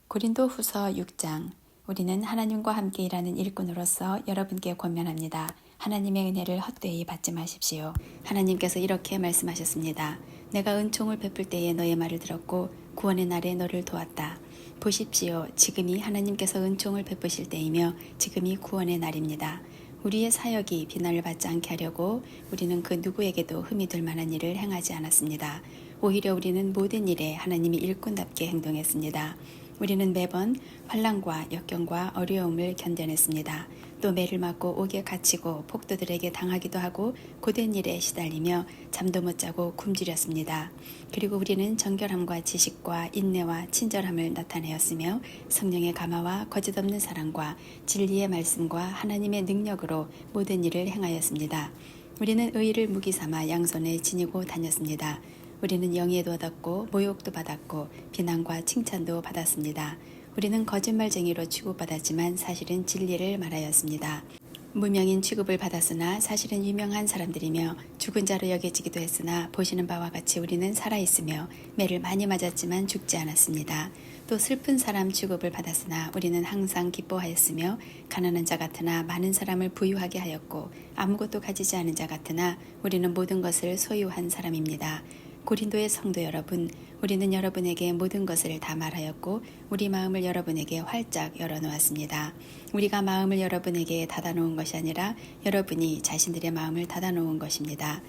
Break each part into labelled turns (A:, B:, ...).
A: 고린도 후서 6장. 우리는 하나님과 함께 일하는 일꾼으로서 여러분께 권면합니다. 하나님의 은혜를 헛되이 받지 마십시오. 하나님께서 이렇게 말씀하셨습니다. 내가 은총을 베풀 때에 너의 말을 들었고 구원의 날에 너를 도왔다. 보십시오. 지금이 하나님께서 은총을 베푸실 때이며 지금이 구원의 날입니다. 우리의 사역이 비난을 받지 않게 하려고 우리는 그 누구에게도 흠이 될 만한 일을 행하지 않았습니다. 오히려 우리는 모든 일에 하나님이 일꾼답게 행동했습니다. 우리는 매번 환난과 역경과 어려움을 견뎌냈습니다. 또 매를 맞고 옥에 갇히고 폭도들에게 당하기도 하고 고된 일에 시달리며 잠도 못 자고 굶주렸습니다. 그리고 우리는 정결함과 지식과 인내와 친절함을 나타내었으며 성령의 감화와 거짓없는 사랑과 진리의 말씀과 하나님의 능력으로 모든 일을 행하였습니다. 우리는 의의를 무기 삼아 양손에 지니고 다녔습니다. 우리는 영예도 얻었고 모욕도 받았고 비난과 칭찬도 받았습니다. 우리는 거짓말쟁이로 취급받았지만 사실은 진리를 말하였습니다. 무명인 취급을 받았으나 사실은 유명한 사람들이며 죽은 자로 여겨지기도 했으나 보시는 바와 같이 우리는 살아있으며 매를 많이 맞았지만 죽지 않았습니다. 또 슬픈 사람 취급을 받았으나 우리는 항상 기뻐하였으며 가난한 자 같으나 많은 사람을 부유하게 하였고 아무것도 가지지 않은 자 같으나 우리는 모든 것을 소유한 사람입니다. 고린도의 성도 여러분, 우리는 여러분에게 모든 것을 다 말하였고 우리 마음을 여러분에게 활짝 열어놓았습니다. 우리가 마음을 여러분에게 닫아놓은 것이 아니라 여러분이 자신들의 마음을 닫아놓은 것입니다.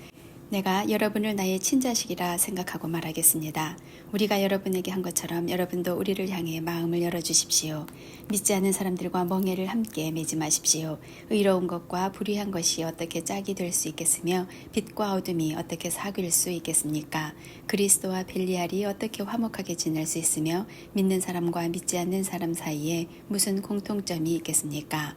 A: 내가 여러분을 나의 친자식이라 생각하고 말하겠습니다. 우리가 여러분에게 한 것처럼 여러분도 우리를 향해 마음을 열어주십시오. 믿지 않는 사람들과 멍에를 함께 매지 마십시오. 의로운 것과 불의한 것이 어떻게 짝이 될 수 있겠으며 빛과 어둠이 어떻게 사귈 수 있겠습니까? 그리스도와 벨리알이 어떻게 화목하게 지낼 수 있으며 믿는 사람과 믿지 않는 사람 사이에 무슨 공통점이 있겠습니까?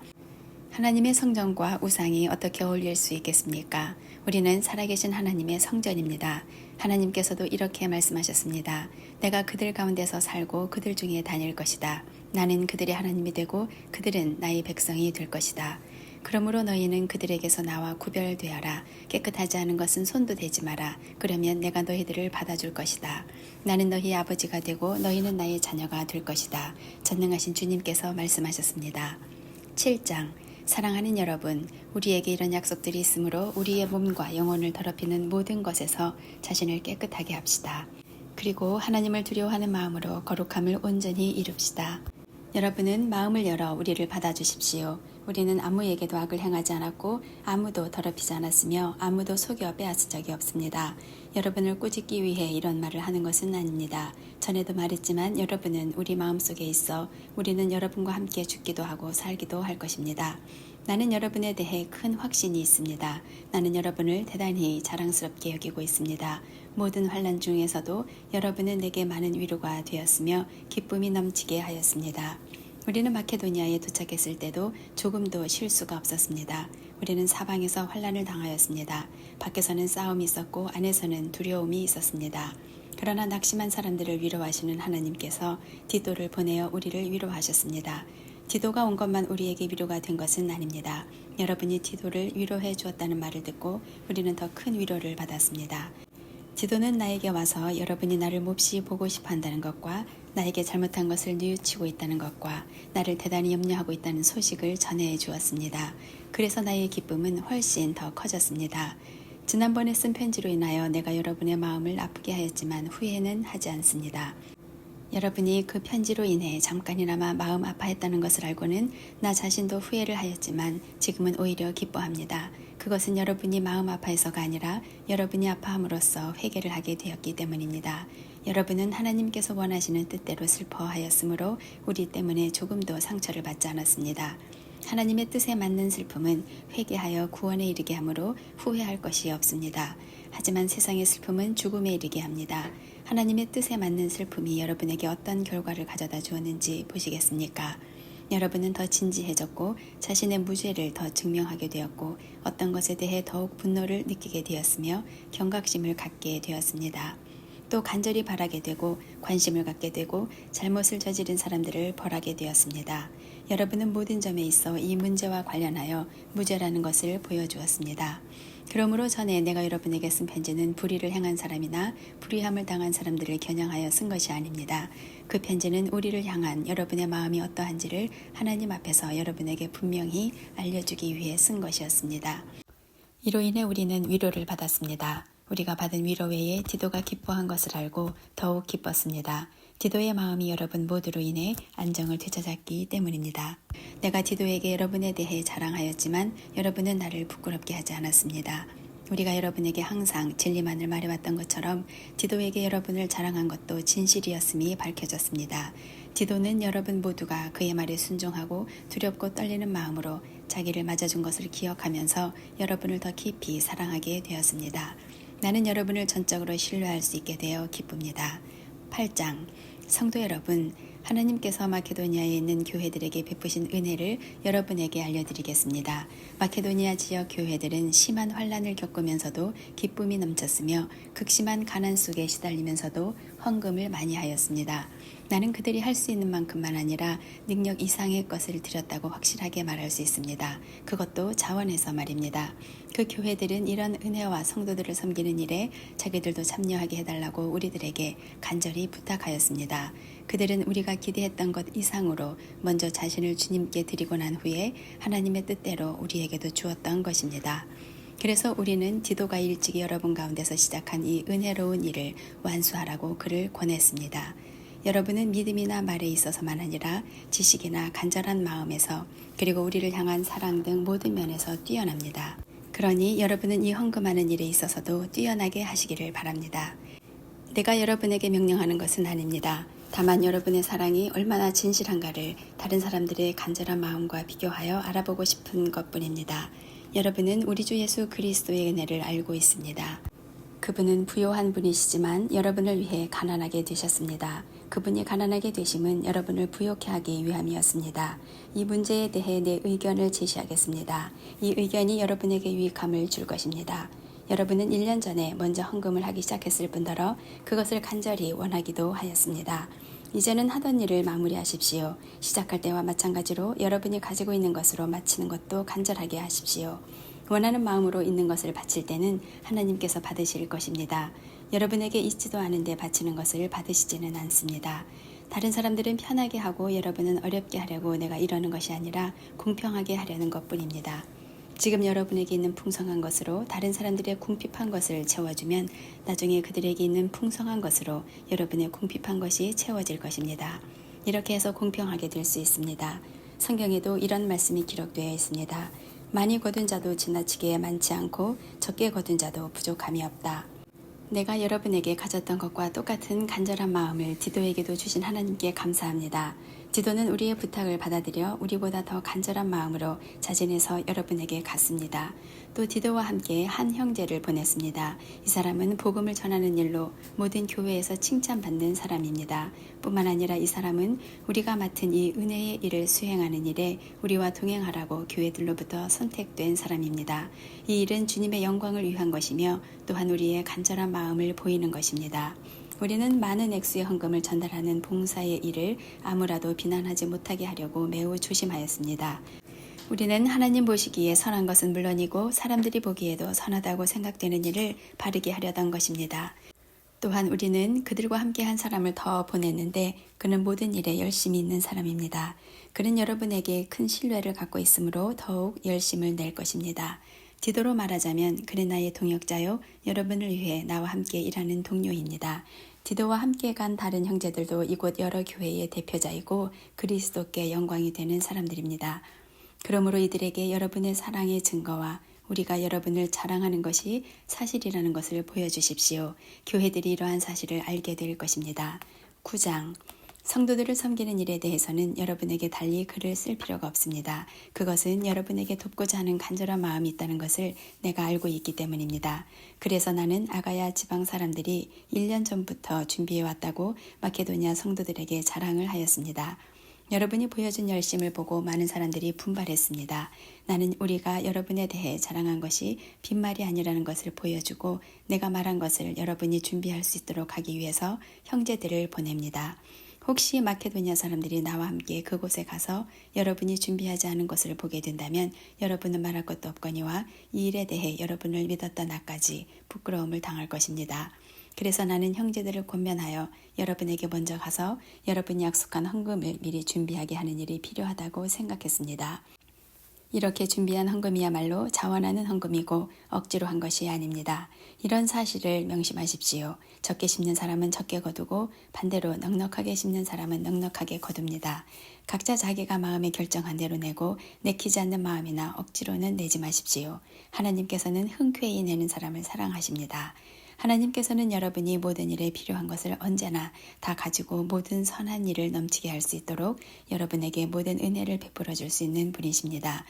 A: 하나님의 성전과 우상이 어떻게 어울릴 수 있겠습니까? 우리는 살아계신 하나님의 성전입니다. 하나님께서도 이렇게 말씀하셨습니다. 내가 그들 가운데서 살고 그들 중에 다닐 것이다. 나는 그들의 하나님이 되고 그들은 나의 백성이 될 것이다. 그러므로 너희는 그들에게서 나와 구별되어라. 깨끗하지 않은 것은 손도 대지 마라. 그러면 내가 너희들을 받아줄 것이다. 나는 너희의 아버지가 되고 너희는 나의 자녀가 될 것이다. 전능하신 주님께서 말씀하셨습니다. 7장. 사랑하는 여러분, 우리에게 이런 약속들이 있으므로 우리의 몸과 영혼을 더럽히는 모든 것에서 자신을 깨끗하게 합시다. 그리고 하나님을 두려워하는 마음으로 거룩함을 온전히 이룹시다. 여러분은 마음을 열어 우리를 받아주십시오. 우리는 아무에게도 악을 행하지 않았고 아무도 더럽히지 않았으며 아무도 속여 빼앗은 적이 없습니다. 여러분을 꾸짖기 위해 이런 말을 하는 것은 아닙니다. 전에도 말했지만 여러분은 우리 마음속에 있어 우리는 여러분과 함께 죽기도 하고 살기도 할 것입니다. 나는 여러분에 대해 큰 확신이 있습니다. 나는 여러분을 대단히 자랑스럽게 여기고 있습니다. 모든 환난 중에서도 여러분은 내게 많은 위로가 되었으며 기쁨이 넘치게 하였습니다. 우리는 마케도니아에 도착했을 때도 조금도 쉴 수가 없었습니다. 우리는 사방에서 환난을 당하였습니다. 밖에서는 싸움이 있었고 안에서는 두려움이 있었습니다. 그러나 낙심한 사람들을 위로하시는 하나님께서 디도를 보내어 우리를 위로하셨습니다. 디도가 온 것만 우리에게 위로가 된 것은 아닙니다. 여러분이 디도를 위로해 주었다는 말을 듣고 우리는 더 큰 위로를 받았습니다. 디도는 나에게 와서 여러분이 나를 몹시 보고 싶어 한다는 것과 나에게 잘못한 것을 뉘우치고 있다는 것과 나를 대단히 염려하고 있다는 소식을 전해 주었습니다. 그래서 나의 기쁨은 훨씬 더 커졌습니다. 지난번에 쓴 편지로 인하여 내가 여러분의 마음을 아프게 하였지만 후회는 하지 않습니다. 여러분이 그 편지로 인해 잠깐이나마 마음 아파했다는 것을 알고는 나 자신도 후회를 하였지만 지금은 오히려 기뻐합니다. 그것은 여러분이 마음 아파해서가 아니라 여러분이 아파함으로써 회개를 하게 되었기 때문입니다. 여러분은 하나님께서 원하시는 뜻대로 슬퍼하였으므로 우리 때문에 조금도 상처를 받지 않았습니다. 하나님의 뜻에 맞는 슬픔은 회개하여 구원에 이르게 하므로 후회할 것이 없습니다. 하지만 세상의 슬픔은 죽음에 이르게 합니다. 하나님의 뜻에 맞는 슬픔이 여러분에게 어떤 결과를 가져다 주었는지 보시겠습니까? 여러분은 더 진지해졌고 자신의 무죄를 더 증명하게 되었고 어떤 것에 대해 더욱 분노를 느끼게 되었으며 경각심을 갖게 되었습니다. 또 간절히 바라게 되고 관심을 갖게 되고 잘못을 저지른 사람들을 벌하게 되었습니다. 여러분은 모든 점에 있어 이 문제와 관련하여 무죄라는 것을 보여주었습니다. 그러므로 전에 내가 여러분에게 쓴 편지는 불의를 행한 사람이나 불의함을 당한 사람들을 겨냥하여 쓴 것이 아닙니다. 그 편지는 우리를 향한 여러분의 마음이 어떠한지를 하나님 앞에서 여러분에게 분명히 알려주기 위해 쓴 것이었습니다. 이로 인해 우리는 위로를 받았습니다. 우리가 받은 위로 외에 디도가 기뻐한 것을 알고 더욱 기뻤습니다. 디도의 마음이 여러분 모두로 인해 안정을 되찾았기 때문입니다. 내가 디도에게 여러분에 대해 자랑하였지만 여러분은 나를 부끄럽게 하지 않았습니다. 우리가 여러분에게 항상 진리만을 말해왔던 것처럼 디도에게 여러분을 자랑한 것도 진실이었음이 밝혀졌습니다. 디도는 여러분 모두가 그의 말에 순종하고 두렵고 떨리는 마음으로 자기를 맞아준 것을 기억하면서 여러분을 더 깊이 사랑하게 되었습니다. 나는 여러분을 전적으로 신뢰할 수 있게 되어 기쁩니다. 8장 성도 여러분, 하나님께서 마케도니아에 있는 교회들에게 베푸신 은혜를 여러분에게 알려드리겠습니다. 마케도니아 지역 교회들은 심한 환난을 겪으면서도 기쁨이 넘쳤으며 극심한 가난 속에 시달리면서도 헌금을 많이 하였습니다. 나는 그들이 할 수 있는 만큼만 아니라 능력 이상의 것을 드렸다고 확실하게 말할 수 있습니다. 그것도 자원해서 말입니다. 그 교회들은 이런 은혜와 성도들을 섬기는 일에 자기들도 참여하게 해달라고 우리들에게 간절히 부탁하였습니다. 그들은 우리가 기대했던 것 이상으로 먼저 자신을 주님께 드리고 난 후에 하나님의 뜻대로 우리에게도 주었던 것입니다. 그래서 우리는 디도가 일찍이 여러분 가운데서 시작한 이 은혜로운 일을 완수하라고 그를 권했습니다. 여러분은 믿음이나 말에 있어서만 아니라 지식이나 간절한 마음에서 그리고 우리를 향한 사랑 등 모든 면에서 뛰어납니다. 그러니 여러분은 이 헌금하는 일에 있어서도 뛰어나게 하시기를 바랍니다. 내가 여러분에게 명령하는 것은 아닙니다. 다만 여러분의 사랑이 얼마나 진실한가를 다른 사람들의 간절한 마음과 비교하여 알아보고 싶은 것뿐입니다. 여러분은 우리 주 예수 그리스도의 은혜를 알고 있습니다. 그분은 부요한 분이시지만 여러분을 위해 가난하게 되셨습니다. 그분이 가난하게 되심은 여러분을 부요케 하기 위함이었습니다. 이 문제에 대해 내 의견을 제시하겠습니다. 이 의견이 여러분에게 유익함을 줄 것입니다. 여러분은 1년 전에 먼저 헌금을 하기 시작했을 뿐더러 그것을 간절히 원하기도 하였습니다. 이제는 하던 일을 마무리하십시오. 시작할 때와 마찬가지로 여러분이 가지고 있는 것으로 마치는 것도 간절하게 하십시오. 원하는 마음으로 있는 것을 바칠 때는 하나님께서 받으실 것입니다. 여러분에게 있지도 않은데 바치는 것을 받으시지는 않습니다. 다른 사람들은 편하게 하고 여러분은 어렵게 하려고 내가 이러는 것이 아니라 공평하게 하려는 것뿐입니다. 지금 여러분에게 있는 풍성한 것으로 다른 사람들의 궁핍한 것을 채워주면 나중에 그들에게 있는 풍성한 것으로 여러분의 궁핍한 것이 채워질 것입니다. 이렇게 해서 공평하게 될 수 있습니다. 성경에도 이런 말씀이 기록되어 있습니다. 많이 거둔 자도 지나치게 많지 않고 적게 거둔 자도 부족함이 없다. 내가 여러분에게 가졌던 것과 똑같은 간절한 마음을 디도에게도 주신 하나님께 감사합니다. 디도는 우리의 부탁을 받아들여 우리보다 더 간절한 마음으로 자진해서 여러분에게 갔습니다. 또 디도와 함께 한 형제를 보냈습니다. 이 사람은 복음을 전하는 일로 모든 교회에서 칭찬받는 사람입니다. 뿐만 아니라 이 사람은 우리가 맡은 이 은혜의 일을 수행하는 일에 우리와 동행하라고 교회들로부터 선택된 사람입니다. 이 일은 주님의 영광을 위한 것이며 또한 우리의 간절한 마음을 보이는 것입니다. 우리는 많은 액수의 헌금을 전달하는 봉사의 일을 아무라도 비난하지 못하게 하려고 매우 조심하였습니다. 우리는 하나님 보시기에 선한 것은 물론이고 사람들이 보기에도 선하다고 생각되는 일을 바르게 하려던 것입니다. 또한 우리는 그들과 함께 한 사람을 더 보냈는데 그는 모든 일에 열심히 있는 사람입니다. 그는 여러분에게 큰 신뢰를 갖고 있으므로 더욱 열심을 낼 것입니다. 디도로 말하자면 그는 나의 동역자요 여러분을 위해 나와 함께 일하는 동료입니다. 디도와 함께 간 다른 형제들도 이곳 여러 교회의 대표자이고 그리스도께 영광이 되는 사람들입니다. 그러므로 이들에게 여러분의 사랑의 증거와 우리가 여러분을 자랑하는 것이 사실이라는 것을 보여주십시오. 교회들이 이러한 사실을 알게 될 것입니다. 9장 성도들을 섬기는 일에 대해서는 여러분에게 달리 글을 쓸 필요가 없습니다. 그것은 여러분에게 돕고자 하는 간절한 마음이 있다는 것을 내가 알고 있기 때문입니다. 그래서 나는 아가야 지방 사람들이 1년 전부터 준비해왔다고 마케도니아 성도들에게 자랑을 하였습니다. 여러분이 보여준 열심을 보고 많은 사람들이 분발했습니다. 나는 우리가 여러분에 대해 자랑한 것이 빈말이 아니라는 것을 보여주고 내가 말한 것을 여러분이 준비할 수 있도록 하기 위해서 형제들을 보냅니다. 혹시 마케도니아 사람들이 나와 함께 그곳에 가서 여러분이 준비하지 않은 것을 보게 된다면 여러분은 말할 것도 없거니와 이 일에 대해 여러분을 믿었던 나까지 부끄러움을 당할 것입니다. 그래서 나는 형제들을 권면하여 여러분에게 먼저 가서 여러분이 약속한 헌금을 미리 준비하게 하는 일이 필요하다고 생각했습니다. 이렇게 준비한 헌금이야말로 자원하는 헌금이고 억지로 한 것이 아닙니다. 이런 사실을 명심하십시오. 적게 심는 사람은 적게 거두고 반대로 넉넉하게 심는 사람은 넉넉하게 거둡니다. 각자 자기가 마음에 결정한 대로 내고 내키지 않는 마음이나 억지로는 내지 마십시오. 하나님께서는 흔쾌히 내는 사람을 사랑하십니다. 하나님께서는 여러분이 모든 일에 필요한 것을 언제나 다 가지고 모든 선한 일을 넘치게 할 수 있도록 여러분에게 모든 은혜를 베풀어 줄 수 있는 분이십니다.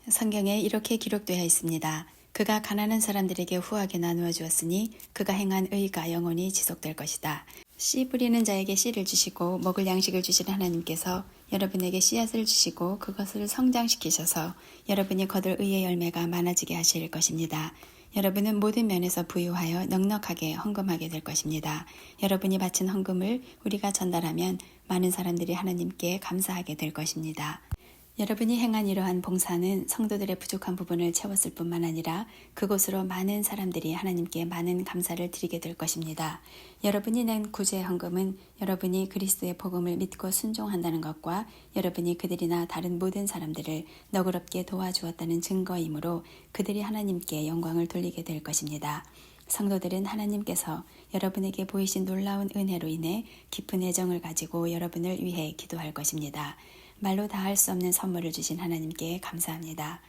A: 성경에 이렇게 기록되어 있습니다. 그가 가난한 사람들에게 후하게 나누어 주었으니 그가 행한 의가 영원히 지속될 것이다. 씨 뿌리는 자에게 씨를 주시고 먹을 양식을 주시는 하나님께서 여러분에게 씨앗을 주시고 그것을 성장시키셔서 여러분이 거둘 의의 열매가 많아지게 하실 것입니다. 여러분은 모든 면에서 부유하여 넉넉하게 헌금하게 될 것입니다. 여러분이 바친 헌금을 우리가 전달하면 많은 사람들이 하나님께 감사하게 될 것입니다. 여러분이 행한 이러한 봉사는 성도들의 부족한 부분을 채웠을 뿐만 아니라 그곳으로 많은 사람들이 하나님께 많은 감사를 드리게 될 것입니다. 여러분이 낸 구제 헌금은 여러분이 그리스도의 복음을 믿고 순종한다는 것과 여러분이 그들이나 다른 모든 사람들을 너그럽게 도와주었다는 증거이므로 그들이 하나님께 영광을 돌리게 될 것입니다. 성도들은 하나님께서 여러분에게 보이신 놀라운 은혜로 인해 깊은 애정을 가지고 여러분을 위해 기도할 것입니다. 말로 다 할 수 없는 선물을 주신 하나님께 감사합니다.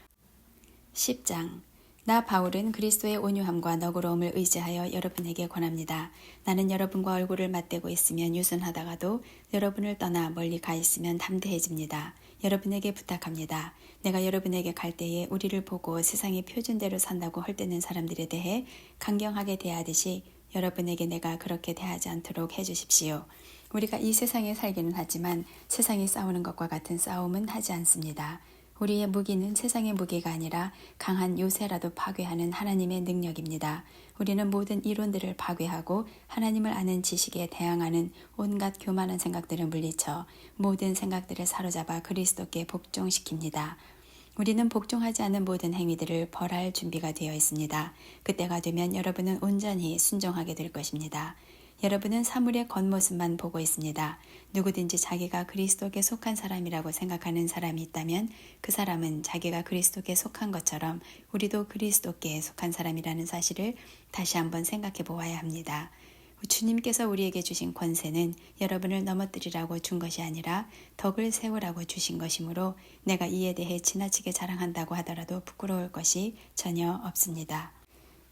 A: 10장 나 바울은 그리스도의 온유함과 너그러움을 의지하여 여러분에게 권합니다. 나는 여러분과 얼굴을 맞대고 있으면 유순하다가도 여러분을 떠나 멀리 가 있으면 담대해집니다. 여러분에게 부탁합니다. 내가 여러분에게 갈 때에 우리를 보고 세상의 표준대로 산다고 헐뜯는 사람들에 대해 강경하게 대하듯이 여러분에게 내가 그렇게 대하지 않도록 해주십시오. 우리가 이 세상에 살기는 하지만 세상이 싸우는 것과 같은 싸움은 하지 않습니다. 우리의 무기는 세상의 무기가 아니라 강한 요새라도 파괴하는 하나님의 능력입니다. 우리는 모든 이론들을 파괴하고 하나님을 아는 지식에 대항하는 온갖 교만한 생각들을 물리쳐 모든 생각들을 사로잡아 그리스도께 복종시킵니다. 우리는 복종하지 않는 모든 행위들을 벌할 준비가 되어 있습니다. 그때가 되면 여러분은 온전히 순종하게 될 것입니다. 여러분은 사물의 겉모습만 보고 있습니다. 누구든지 자기가 그리스도께 속한 사람이라고 생각하는 사람이 있다면 그 사람은 자기가 그리스도께 속한 것처럼 우리도 그리스도께 속한 사람이라는 사실을 다시 한번 생각해 보아야 합니다. 주님께서 우리에게 주신 권세는 여러분을 넘어뜨리라고 준 것이 아니라 덕을 세우라고 주신 것이므로 내가 이에 대해 지나치게 자랑한다고 하더라도 부끄러울 것이 전혀 없습니다.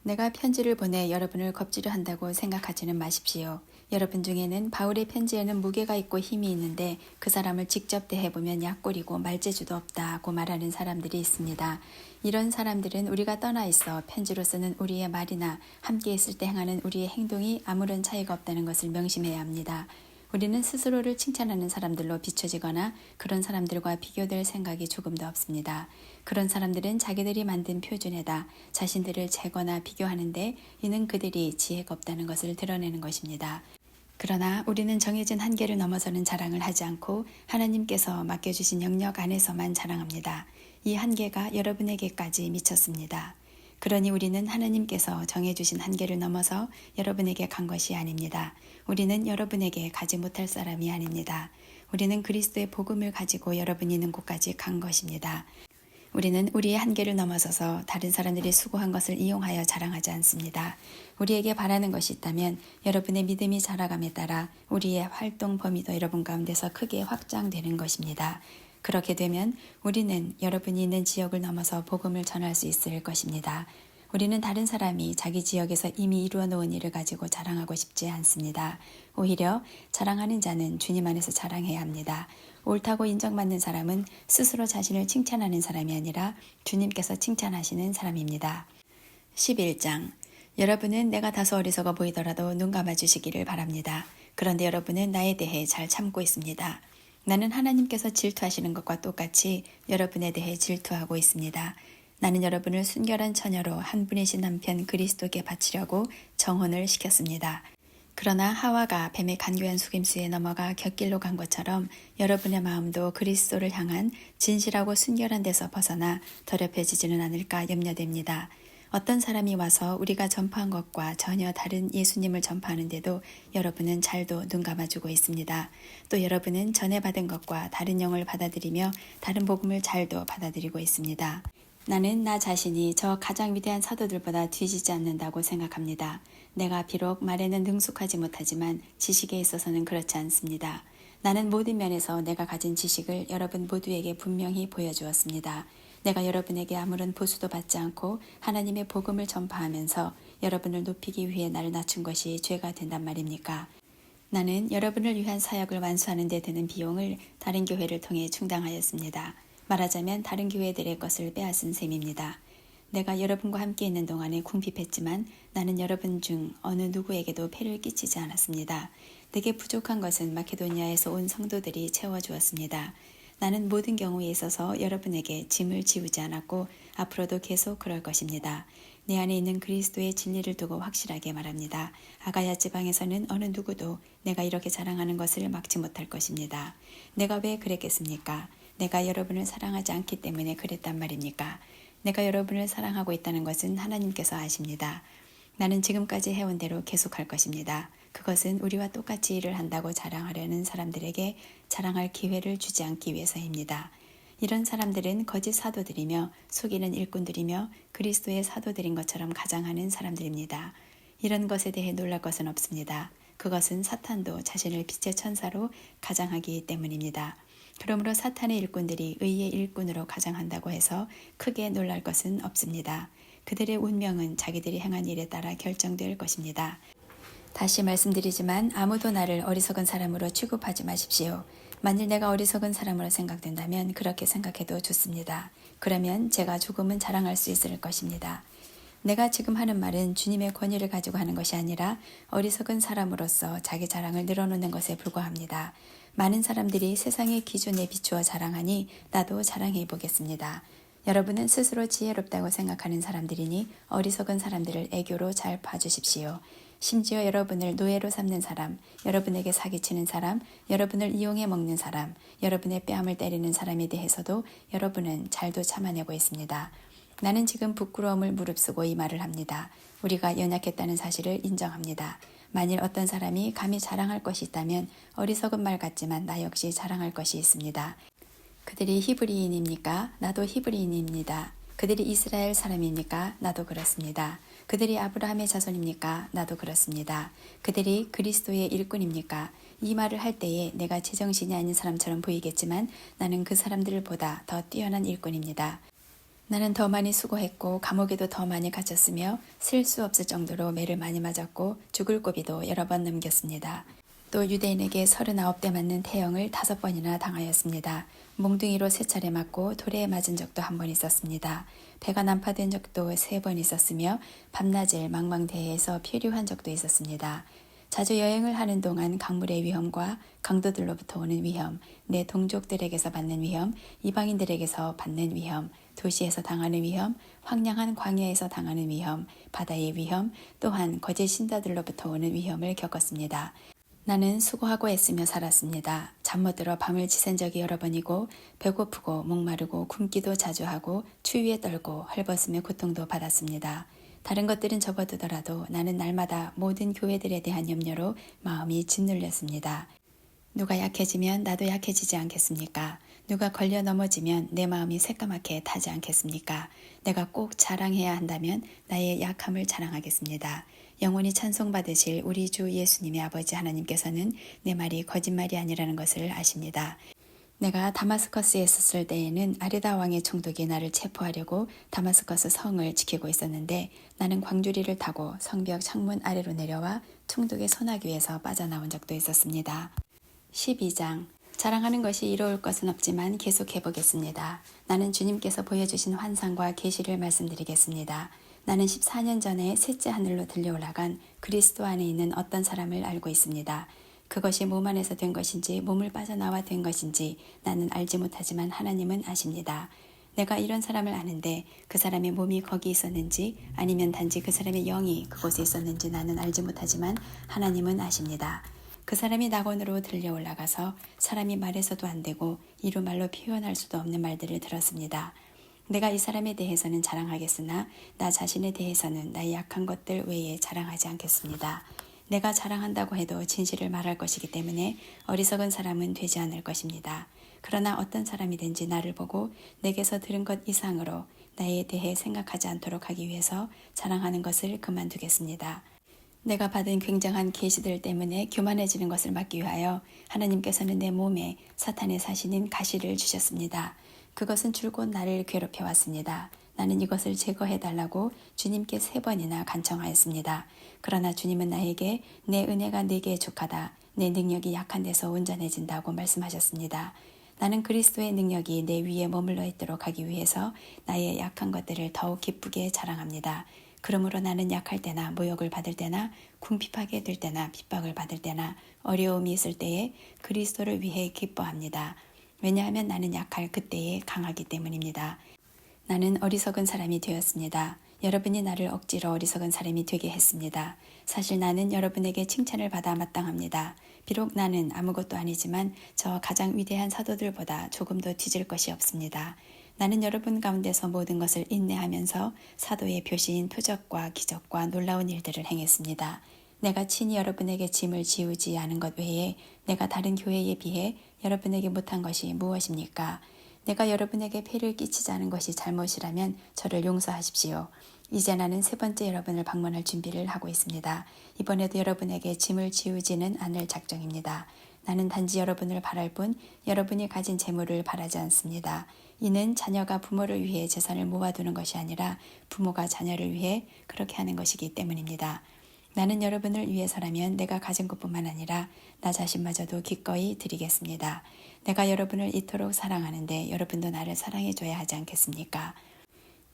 A: 내가 편지를 보내 여러분을 겁주려 한다고 생각하지는 마십시오. 여러분 중에는 바울의 편지에는 무게가 있고 힘이 있는데 그 사람을 직접 대해보면 약골이고 말재주도 없다고 말하는 사람들이 있습니다. 이런 사람들은 우리가 떠나 있어 편지로 쓰는 우리의 말이나 함께 있을 때 행하는 우리의 행동이 아무런 차이가 없다는 것을 명심해야 합니다. 우리는 스스로를 칭찬하는 사람들로 비춰지거나 그런 사람들과 비교될 생각이 조금도 없습니다. 그런 사람들은 자기들이 만든 표준에다 자신들을 재거나 비교하는데 이는 그들이 지혜가 없다는 것을 드러내는 것입니다. 그러나 우리는 정해진 한계를 넘어서는 자랑을 하지 않고 하나님께서 맡겨주신 영역 안에서만 자랑합니다. 이 한계가 여러분에게까지 미쳤습니다. 그러니 우리는 하나님께서 정해주신 한계를 넘어서 여러분에게 간 것이 아닙니다. 우리는 여러분에게 가지 못할 사람이 아닙니다. 우리는 그리스도의 복음을 가지고 여러분이 있는 곳까지 간 것입니다. 우리는 우리의 한계를 넘어서서 다른 사람들이 수고한 것을 이용하여 자랑하지 않습니다. 우리에게 바라는 것이 있다면 여러분의 믿음이 자라감에 따라 우리의 활동 범위도 여러분 가운데서 크게 확장되는 것입니다. 그렇게 되면 우리는 여러분이 있는 지역을 넘어서 복음을 전할 수 있을 것입니다. 우리는 다른 사람이 자기 지역에서 이미 이루어 놓은 일을 가지고 자랑하고 싶지 않습니다. 오히려 자랑하는 자는 주님 안에서 자랑해야 합니다. 옳다고 인정받는 사람은 스스로 자신을 칭찬하는 사람이 아니라 주님께서 칭찬하시는 사람입니다. 11장 여러분은 내가 다소 어리석어 보이더라도 눈 감아주시기를 바랍니다. 그런데 여러분은 나에 대해 잘 참고 있습니다. 나는 하나님께서 질투하시는 것과 똑같이 여러분에 대해 질투하고 있습니다. 나는 여러분을 순결한 처녀로 한 분이신 남편 그리스도께 바치려고 정혼을 시켰습니다. 그러나 하와가 뱀의 간교한 속임수에 넘어가 곁길로 간 것처럼 여러분의 마음도 그리스도를 향한 진실하고 순결한 데서 벗어나 더럽혀지지는 않을까 염려됩니다. 어떤 사람이 와서 우리가 전파한 것과 전혀 다른 예수님을 전파하는데도 여러분은 잘도 눈 감아주고 있습니다. 또 여러분은 전에 받은 것과 다른 영을 받아들이며 다른 복음을 잘도 받아들이고 있습니다. 나는 나 자신이 저 가장 위대한 사도들보다 뒤지지 않는다고 생각합니다. 내가 비록 말에는 능숙하지 못하지만 지식에 있어서는 그렇지 않습니다. 나는 모든 면에서 내가 가진 지식을 여러분 모두에게 분명히 보여주었습니다. 내가 여러분에게 아무런 보수도 받지 않고 하나님의 복음을 전파하면서 여러분을 높이기 위해 나를 낮춘 것이 죄가 된단 말입니까? 나는 여러분을 위한 사역을 완수하는 데 드는 비용을 다른 교회를 통해 충당하였습니다. 말하자면 다른 교회들의 것을 빼앗은 셈입니다. 내가 여러분과 함께 있는 동안에 궁핍했지만 나는 여러분 중 어느 누구에게도 폐를 끼치지 않았습니다. 내게 부족한 것은 마케도니아에서 온 성도들이 채워주었습니다. 나는 모든 경우에 있어서 여러분에게 짐을 지우지 않았고 앞으로도 계속 그럴 것입니다. 내 안에 있는 그리스도의 진리를 두고 확실하게 말합니다. 아가야 지방에서는 어느 누구도 내가 이렇게 자랑하는 것을 막지 못할 것입니다. 내가 왜 그랬겠습니까? 내가 여러분을 사랑하지 않기 때문에 그랬단 말입니까? 내가 여러분을 사랑하고 있다는 것은 하나님께서 아십니다. 나는 지금까지 해온 대로 계속할 것입니다. 그것은 우리와 똑같이 일을 한다고 자랑하려는 사람들에게 자랑할 기회를 주지 않기 위해서입니다. 이런 사람들은 거짓 사도들이며 속이는 일꾼들이며 그리스도의 사도들인 것처럼 가장하는 사람들입니다. 이런 것에 대해 놀랄 것은 없습니다. 그것은 사탄도 자신을 빛의 천사로 가장하기 때문입니다. 그러므로 사탄의 일꾼들이 의의 일꾼으로 가장한다고 해서 크게 놀랄 것은 없습니다. 그들의 운명은 자기들이 행한 일에 따라 결정될 것입니다. 다시 말씀드리지만 아무도 나를 어리석은 사람으로 취급하지 마십시오. 만일 내가 어리석은 사람으로 생각된다면 그렇게 생각해도 좋습니다. 그러면 제가 조금은 자랑할 수 있을 것입니다. 내가 지금 하는 말은 주님의 권위를 가지고 하는 것이 아니라 어리석은 사람으로서 자기 자랑을 늘어놓는 것에 불과합니다. 많은 사람들이 세상의 기준에 비추어 자랑하니 나도 자랑해 보겠습니다. 여러분은 스스로 지혜롭다고 생각하는 사람들이니 어리석은 사람들을 애교로 잘 봐주십시오. 심지어 여러분을 노예로 삼는 사람, 여러분에게 사기치는 사람, 여러분을 이용해 먹는 사람, 여러분의 뺨을 때리는 사람에 대해서도 여러분은 잘도 참아내고 있습니다. 나는 지금 부끄러움을 무릅쓰고 이 말을 합니다. 우리가 연약했다는 사실을 인정합니다. 만일 어떤 사람이 감히 자랑할 것이 있다면 어리석은 말 같지만 나 역시 자랑할 것이 있습니다. 그들이 히브리인입니까? 나도 히브리인입니다. 그들이 이스라엘 사람입니까? 나도 그렇습니다. 그들이 아브라함의 자손입니까? 나도 그렇습니다. 그들이 그리스도의 일꾼입니까? 이 말을 할 때에 내가 제정신이 아닌 사람처럼 보이겠지만 나는 그 사람들보다 더 뛰어난 일꾼입니다. 나는 더 많이 수고했고 감옥에도 더 많이 갇혔으며 셀 수 없을 정도로 매를 많이 맞았고 죽을 고비도 여러 번 넘겼습니다. 또 유대인에게 39대 맞는 태형을 5번이나 당하였습니다. 몽둥이로 3차례 맞고 돌에 맞은 적도 한 번 있었습니다. 배가 난파된 적도 3번 있었으며 밤낮을 망망대해에서 표류한 적도 있었습니다. 자주 여행을 하는 동안 강물의 위험과 강도들로부터 오는 위험, 내 동족들에게서 받는 위험, 이방인들에게서 받는 위험, 도시에서 당하는 위험, 황량한 광야에서 당하는 위험, 바다의 위험, 또한 거짓 신자들로부터 오는 위험을 겪었습니다. 나는 수고하고 애쓰며 살았습니다. 잠 못 들어 밤을 지샌 적이 여러 번이고 배고프고 목마르고 굶기도 자주 하고 추위에 떨고 헐벗음의 고통도 받았습니다. 다른 것들은 접어두더라도 나는 날마다 모든 교회들에 대한 염려로 마음이 짓눌렸습니다. 누가 약해지면 나도 약해지지 않겠습니까? 누가 걸려 넘어지면 내 마음이 새까맣게 타지 않겠습니까? 내가 꼭 자랑해야 한다면 나의 약함을 자랑하겠습니다. 영원히 찬송받으실 우리 주 예수님의 아버지 하나님께서는 내 말이 거짓말이 아니라는 것을 아십니다. 내가 다마스커스에 있었을 때에는 아레다 왕의 총독이 나를 체포하려고 다마스커스 성을 지키고 있었는데 나는 광주리를 타고 성벽 창문 아래로 내려와 총독의 소나귀에서 빠져나온 적도 있었습니다. 12장 자랑하는 것이 이로울 것은 없지만 계속해보겠습니다. 나는 주님께서 보여주신 환상과 계시를 말씀드리겠습니다. 나는 14년 전에 셋째 하늘로 들려 올라간 그리스도 안에 있는 어떤 사람을 알고 있습니다. 그것이 몸 안에서 된 것인지 몸을 빠져나와 된 것인지 나는 알지 못하지만 하나님은 아십니다. 내가 이런 사람을 아는데 그 사람의 몸이 거기 있었는지 아니면 단지 그 사람의 영이 그곳에 있었는지 나는 알지 못하지만 하나님은 아십니다. 그 사람이 낙원으로 들려 올라가서 사람이 말해서도 안 되고 이루 말로 표현할 수도 없는 말들을 들었습니다. 내가 이 사람에 대해서는 자랑하겠으나 나 자신에 대해서는 나의 약한 것들 외에 자랑하지 않겠습니다. 내가 자랑한다고 해도 진실을 말할 것이기 때문에 어리석은 사람은 되지 않을 것입니다. 그러나 어떤 사람이든지 나를 보고 내게서 들은 것 이상으로 나에 대해 생각하지 않도록 하기 위해서 자랑하는 것을 그만두겠습니다. 내가 받은 굉장한 계시들 때문에 교만해지는 것을 막기 위하여 하나님께서는 내 몸에 사탄의 사신인 가시를 주셨습니다. 그것은 줄곧 나를 괴롭혀 왔습니다. 나는 이것을 제거해달라고 주님께 3번이나 간청하였습니다. 그러나 주님은 나에게 내 은혜가 네게 족하다. 내 능력이 약한 데서 온전해진다고 말씀하셨습니다. 나는 그리스도의 능력이 내 위에 머물러 있도록 하기 위해서 나의 약한 것들을 더욱 기쁘게 자랑합니다. 그러므로 나는 약할 때나 모욕을 받을 때나 궁핍하게 될 때나 핍박을 받을 때나 어려움이 있을 때에 그리스도를 위해 기뻐합니다. 왜냐하면 나는 약할 그때에 강하기 때문입니다. 나는 어리석은 사람이 되었습니다. 여러분이 나를 억지로 어리석은 사람이 되게 했습니다. 사실 나는 여러분에게 칭찬을 받아 마땅합니다. 비록 나는 아무것도 아니지만 저 가장 위대한 사도들보다 조금도 뒤질 것이 없습니다. 나는 여러분 가운데서 모든 것을 인내하면서 사도의 표시인 표적과 기적과 놀라운 일들을 행했습니다. 내가 친히 여러분에게 짐을 지우지 않은 것 외에 내가 다른 교회에 비해 여러분에게 못한 것이 무엇입니까? 내가 여러분에게 폐를 끼치지 않은 것이 잘못이라면 저를 용서하십시오. 이제 나는 3번째 여러분을 방문할 준비를 하고 있습니다. 이번에도 여러분에게 짐을 지우지는 않을 작정입니다. 나는 단지 여러분을 바랄 뿐 여러분이 가진 재물을 바라지 않습니다. 이는 자녀가 부모를 위해 재산을 모아두는 것이 아니라 부모가 자녀를 위해 그렇게 하는 것이기 때문입니다. 나는 여러분을 위해서라면 내가 가진 것뿐만 아니라 나 자신마저도 기꺼이 드리겠습니다. 내가 여러분을 이토록 사랑하는데 여러분도 나를 사랑해줘야 하지 않겠습니까?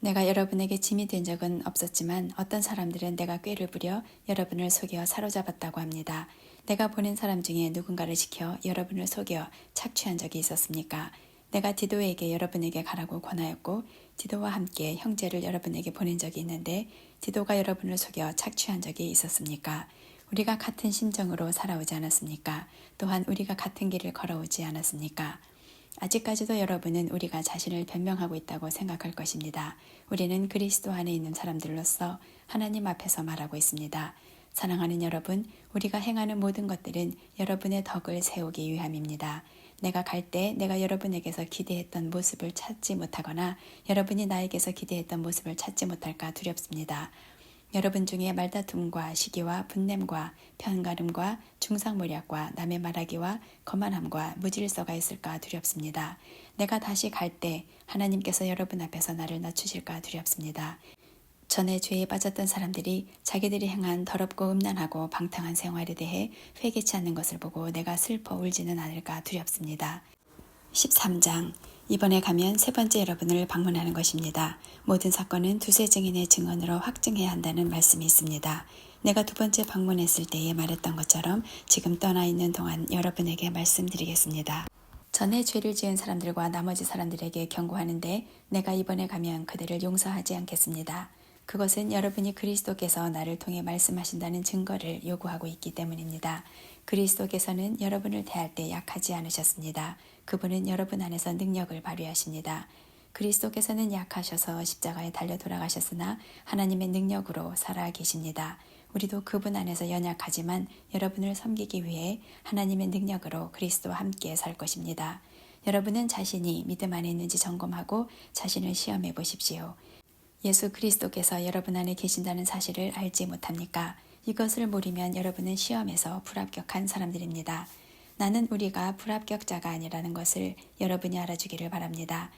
A: 내가 여러분에게 짐이 된 적은 없었지만 어떤 사람들은 내가 꾀를 부려 여러분을 속여 사로잡았다고 합니다. 내가 보낸 사람 중에 누군가를 지켜 여러분을 속여 착취한 적이 있었습니까? 내가 디도에게 여러분에게 가라고 권하였고 디도와 함께 형제를 여러분에게 보낸 적이 있는데 디도가 여러분을 속여 착취한 적이 있었습니까? 우리가 같은 심정으로 살아오지 않았습니까? 또한 우리가 같은 길을 걸어오지 않았습니까? 아직까지도 여러분은 우리가 자신을 변명하고 있다고 생각할 것입니다. 우리는 그리스도 안에 있는 사람들로서 하나님 앞에서 말하고 있습니다. 사랑하는 여러분, 우리가 행하는 모든 것들은 여러분의 덕을 세우기 위함입니다. 내가 갈 때 내가 여러분에게서 기대했던 모습을 찾지 못하거나 여러분이 나에게서 기대했던 모습을 찾지 못할까 두렵습니다. 여러분 중에 말다툼과 시기와 분냄과 편가름과 중상모략과 남의 말하기와 거만함과 무질서가 있을까 두렵습니다. 내가 다시 갈 때 하나님께서 여러분 앞에서 나를 낮추실까 두렵습니다. 전에 죄에 빠졌던 사람들이 자기들이 행한 더럽고 음란하고 방탕한 생활에 대해 회개치 않는 것을 보고 내가 슬퍼 울지는 않을까 두렵습니다. 13장 이번에 가면 3번째 여러분을 방문하는 것입니다. 모든 사건은 두세 증인의 증언으로 확증해야 한다는 말씀이 있습니다. 내가 2번째 방문했을 때에 말했던 것처럼 지금 떠나 있는 동안 여러분에게 말씀드리겠습니다. 전에 죄를 지은 사람들과 나머지 사람들에게 경고하는데 내가 이번에 가면 그들을 용서하지 않겠습니다. 그것은 여러분이 그리스도께서 나를 통해 말씀하신다는 증거를 요구하고 있기 때문입니다. 그리스도께서는 여러분을 대할 때 약하지 않으셨습니다. 그분은 여러분 안에서 능력을 발휘하십니다. 그리스도께서는 약하셔서 십자가에 달려 돌아가셨으나 하나님의 능력으로 살아 계십니다. 우리도 그분 안에서 연약하지만 여러분을 섬기기 위해 하나님의 능력으로 그리스도와 함께 살 것입니다. 여러분은 자신이 믿음 안에 있는지 점검하고 자신을 시험해 보십시오. 예수 그리스도께서 여러분 안에 계신다는 사실을 알지 못합니까? 이것을 모르면 여러분은 시험에서 불합격한 사람들입니다. 나는 우리가 불합격자가 아니라는 것을 여러분이 알아주기를 바랍니다.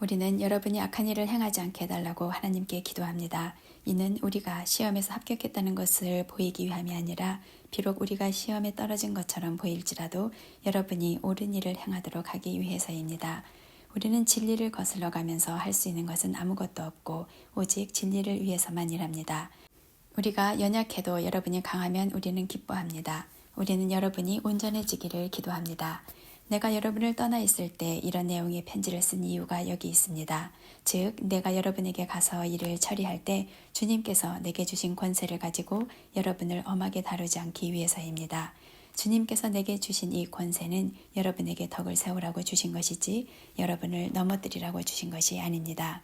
A: 우리는 여러분이 악한 일을 행하지 않게 해달라고 하나님께 기도합니다. 이는 우리가 시험에서 합격했다는 것을 보이기 위함이 아니라 비록 우리가 시험에 떨어진 것처럼 보일지라도 여러분이 옳은 일을 행하도록 하기 위해서입니다. 우리는 진리를 거슬러 가면서 할 수 있는 것은 아무것도 없고 오직 진리를 위해서만 일합니다. 우리가 연약해도 여러분이 강하면 우리는 기뻐합니다. 우리는 여러분이 온전해지기를 기도합니다. 내가 여러분을 떠나 있을 때 이런 내용의 편지를 쓴 이유가 여기 있습니다. 즉, 내가 여러분에게 가서 일을 처리할 때 주님께서 내게 주신 권세를 가지고 여러분을 엄하게 다루지 않기 위해서입니다. 주님께서 내게 주신 이 권세는 여러분에게 덕을 세우라고 주신 것이지 여러분을 넘어뜨리라고 주신 것이 아닙니다.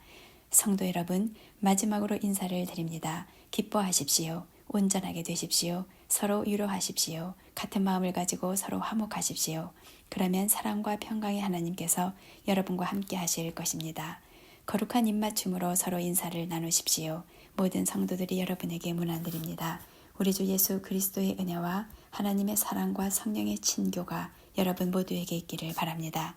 A: 성도 여러분, 마지막으로 인사를 드립니다. 기뻐하십시오. 온전하게 되십시오. 서로 위로하십시오. 같은 마음을 가지고 서로 화목하십시오. 그러면 사랑과 평강의 하나님께서 여러분과 함께 하실 것입니다. 거룩한 입맞춤으로 서로 인사를 나누십시오. 모든 성도들이 여러분에게 문안드립니다. 우리 주 예수 그리스도의 은혜와 하나님의 사랑과 성령의 친교가 여러분 모두에게 있기를 바랍니다.